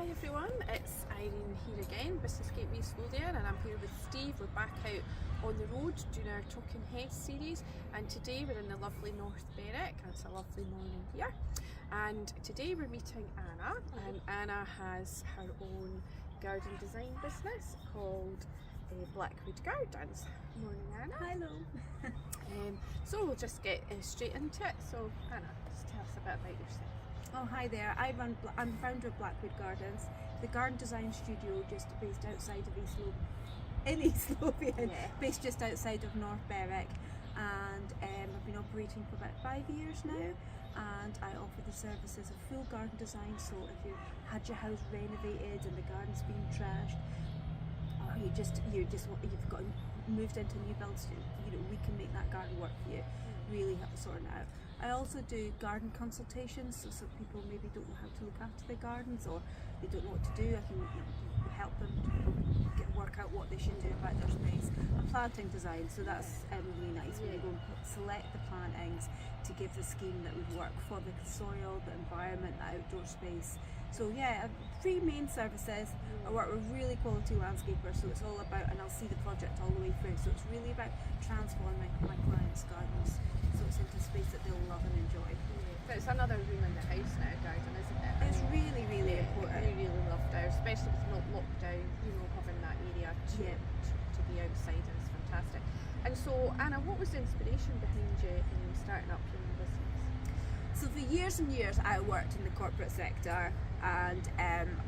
Hi everyone, it's Irene here again, Business Gateway Lothian, and I'm here with Steve. We're back out on the road doing our Talking Heads series, and today we're in the lovely North Berwick. It's a lovely morning here, and today we're meeting Anna, and Anna has her own garden design business called Blackwood Gardens. Morning Anna. Hello. So we'll just get straight into it. So Anna, just tell us a bit about yourself. Oh, hi there. I'm founder of Blackwood Gardens, the garden design studio just based outside of East Lothian, based just outside of North Berwick, and I've been operating for about 5 years now, and I offer the services of full garden design. So if you had your house renovated and the garden's been trashed, or you've got moved into new builds, we can make that garden work for you. Really help sorting it out. I also do garden consultations, so people maybe don't know how to look after their gardens, or they don't know what to do. I can help them work out what they should do about their space. And planting design, so that's really nice when you go and select the plantings to give the scheme that would work for the soil, the environment, the outdoor space. So yeah, 3 main services. I work with really quality landscapers, so it's all about, and I'll see the project all the way through, so it's really about transforming my clients' gardens so it's into a space that they'll love and enjoy. So it's another room in the house now, garden, isn't it? It's really, really important. We really loved ours, especially with not lockdown, having that area to be outside is fantastic. And so Anna, what was the inspiration behind you in starting up your own business? So for years and years I worked in the corporate sector, and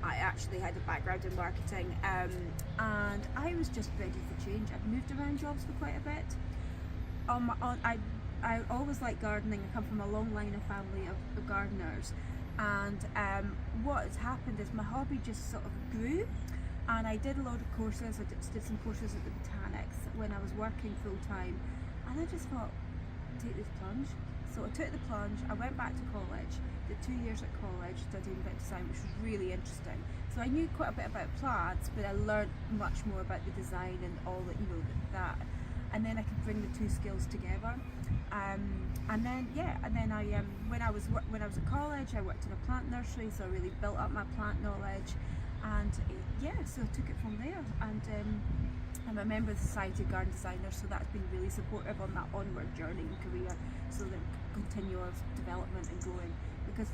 I actually had a background in marketing, and I was just ready for change. I've moved around jobs for quite a bit. I always liked gardening. I come from a long line of family of gardeners, and what has happened is my hobby just sort of grew, and I did a lot of courses. I did some courses at the Botanics when I was working full time, and I just thought, take this plunge. So I took the plunge, I went back to college, did 2 years at college studying a bit of design, which was really interesting. So I knew quite a bit about plants, but I learned much more about the design and all that, that. And then I could bring the 2 skills together. And then when I was at college, I worked in a plant nursery, so I really built up my plant knowledge, and so I took it from there. And I'm a member of the Society of Garden Designers, so that's been really supportive on that onward journey and career, so the continuous development and growing. Because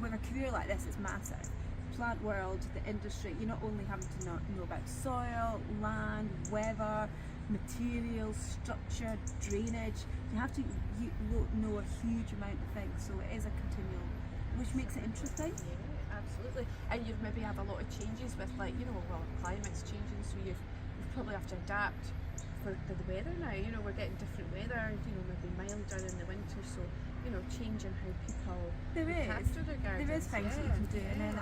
with a career like this, it's massive. Plant world, the industry, you're not only having to know about soil, land, weather, materials, structure, drainage. You have to know a huge amount of things, so it is a continual, which makes it interesting. Yeah, absolutely. And you maybe have a lot of changes with, climate's changing, so you probably have to adapt for the weather now. We're getting different weather, maybe milder in the winter, so changing how people look after their gardens. There is things that you can do, and then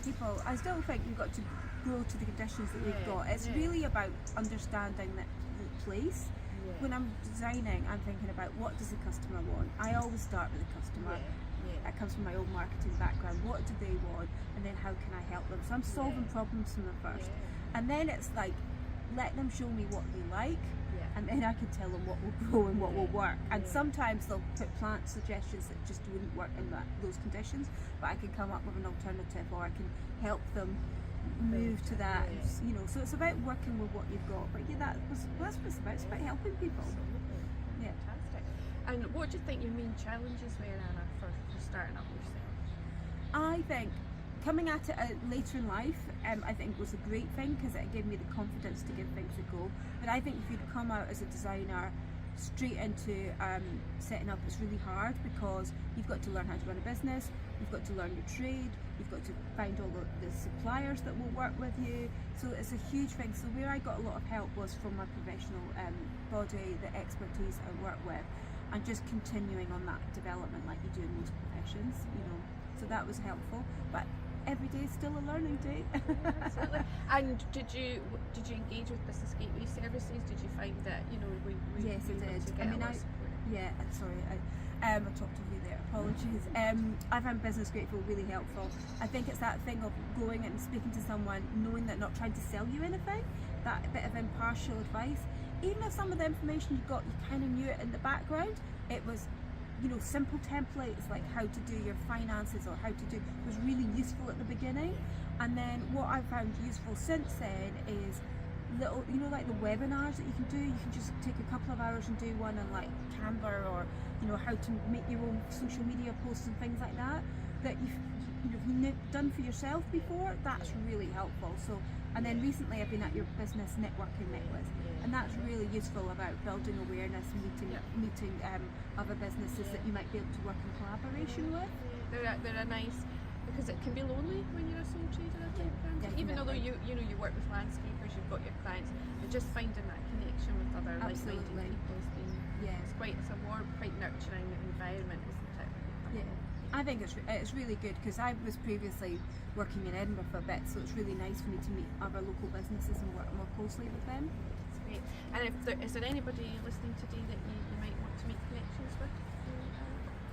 people, I still think you've got to grow to the conditions that we've got. It's really about understanding the place. When I'm designing, I'm thinking about what does the customer want. I always start with the customer. That comes from my own marketing background. What do they want, and then how can I help them? So I'm solving problems from them first, and then it's like, let them show me what they like, and then I can tell them what will grow and what will work. And sometimes they'll put plant suggestions that just wouldn't work in those conditions, but I can come up with an alternative, or I can help them move to that. So it's about working with what you've got. But that's what it's about. It's about helping people. Yeah. Fantastic. And what do you think your main challenges were, Anna, for starting up yourself? I think coming at it later in life, I think was a great thing, because it gave me the confidence to give things a go. But I think if you'd come out as a designer straight into setting up, it's really hard, because you've got to learn how to run a business, you've got to learn your trade, you've got to find all the suppliers that will work with you. So it's a huge thing. So where I got a lot of help was from my professional body, the expertise I work with, and just continuing on that development like you do in most professions, So that was helpful. But every day is still a learning day. Absolutely. And did you engage with Business Gateway services? Did you find that Yes, I did. I talked over you there. Apologies. I found Business Grateful really helpful. I think it's that thing of going and speaking to someone, knowing that, not trying to sell you anything. That bit of impartial advice. Even if some of the information you got, you kind of knew it in the background. It was simple templates like how to do your finances or how to do was really useful at the beginning. And then what I found useful since then is little, like the webinars that you can do. You can just take a couple of hours and do one on like Canva, or how to make your own social media posts and things like that you've done for yourself before. That's really helpful. So, and then recently I've been at your business networking necklace, and that's really useful about building awareness and meeting other businesses that you might be able to work in collaboration with. They're a nice, because it can be lonely when you're a sole trader, I think. Even although you work with landscapers, you've got your clients, and just finding that connection with other like-minded people has been, it's a warm, quite nurturing environment, isn't it? Yeah, I think it's really good, because I was previously working in Edinburgh for a bit, so it's really nice for me to meet other local businesses and work more closely with them. That's great. And is there anybody listening today that you might want to make connections with?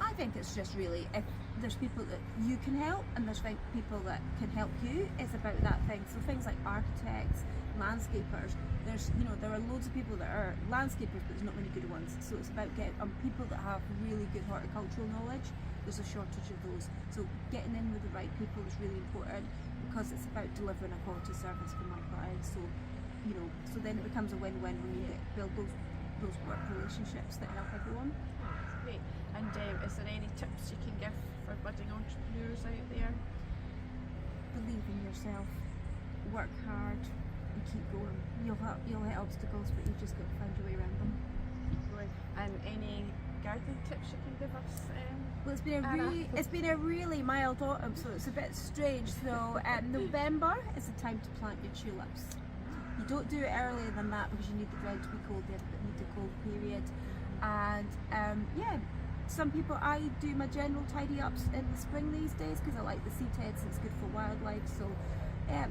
I think it's just really, if there's people that you can help and there's people that can help you, it's about that thing. So things like architects, landscapers, there are loads of people that are landscapers, but there's not many good ones. So it's about getting people that have really good horticultural knowledge. There's a shortage of those. So getting in with the right people is really important, because it's about delivering a quality service for my clients. So, so then it becomes a win-win when you build those work relationships that help everyone. That's great. And is there any tips you can give for budding entrepreneurs out there? Believe in yourself, work hard, and keep going. You'll hit obstacles, but you just got to find your way around them. And any gardening tips you can give us? Well, it's been a really mild autumn, so it's a bit strange. So November is the time to plant your tulips. You don't do it earlier than that, because you need the ground to be cold. They need a cold period. And some people, I do my general tidy ups in the spring these days, because I like the seed heads. It's good for wildlife. So a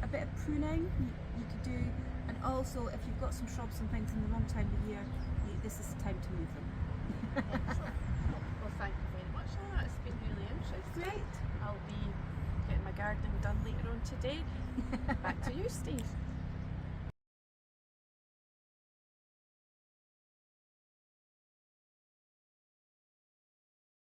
bit of pruning you could do. And also, if you've got some shrubs and things in the wrong time of year, this is the time to move them. Well, thank you very much, Anna. It's been really interesting. Great. I'll be getting my gardening done later on today.